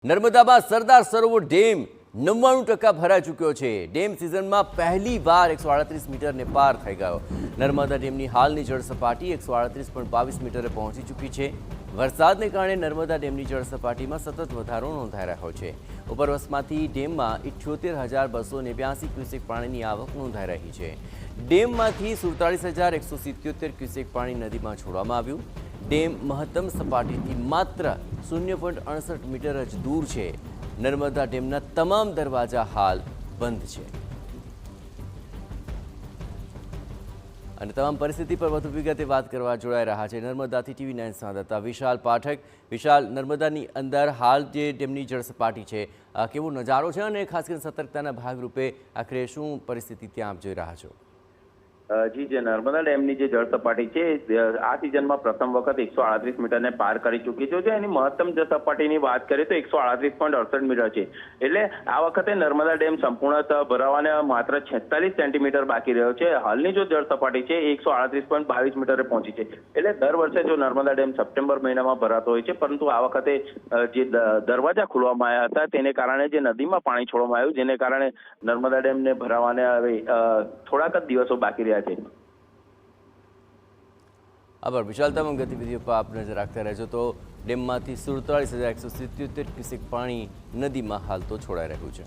નર્મદામાં Sardar Sarovar dam 99% ભરાઈ ચૂક્યો છે। ડેમ સિઝનમાં પહેલીવાર 138 મીટરને પાર થઈ ગયો। નર્મદા ડેમની હાલની જળ સપાટી 138.22 મીટરે પહોંચી ચૂકી છે। વરસાદને કારણે નર્મદા ડેમની જળ સપાટીમાં સતત વધારો નોંધાઈ રહ્યો છે। ઉપરવસમાંથી ડેમમાં 78,282 ક્યુસેક પાણીની આવક નોંધાઈ રહી છે। ડેમમાંથી 47,177 ક્યુસેક પાણી નદીમાં છોડવામાં આવ્યું। ડેમ મહત્તમ સપાટીથી માત્ર 0.68 મીટર જ દૂર છે। નર્મદા ડેમના તમામ દરવાજા હાલ બંધ છે અને તમામ પરિસ્થિતિ પર વધુ વિગતે વાત કરવા જોડાઈ રહ્યા છે નર્મદાથી TV9 સંવાદદાતા વિશાલ પાઠક। વિશાલ, નર્મદાની અંદર હાલ જે ડેમની જળ સપાટી છે કેવો નજારો છે અને ખાસ કરીને સતર્કતાના ભાગરૂપે આખરે શું પરિસ્થિતિ ત્યાં આપ જોઈ રહ્યા છો? જી, જે નર્મદા ડેમની જે જળ સપાટી છે આ સિઝનમાં પ્રથમ વખત 138 મીટરને પાર કરી ચૂકી છે। એની મહત્તમ જળ સપાટીની વાત કરીએ તો 138.68 મીટર છે। એટલે આ વખતે નર્મદા ડેમ સંપૂર્ણતઃ ભરાવાને માત્ર 46 સેન્ટીમીટર બાકી રહ્યો છે। હાલની જો જળ સપાટી છે એ 138.22 મીટરે પહોંચી છે। એટલે દર વર્ષે જો નર્મદા ડેમ સપ્ટેમ્બર મહિનામાં ભરાતો હોય છે, પરંતુ આ વખતે જે દરવાજા ખોલવામાં આવ્યા હતા તેને કારણે જે નદીમાં પાણી છોડવામાં આવ્યું, જેને કારણે નર્મદા ડેમને ભરાવાને હવે થોડાક જ દિવસો બાકી રહ્યા। આભાર વિશાલ, તમામ ગતિવિધિઓ પર આપ નજર રાખતા રહેજો। તો ડેમમાંથી 47,177 ક્યુસેક પાણી નદીમાં હાલ તો છોડાઈ રહ્યું છે।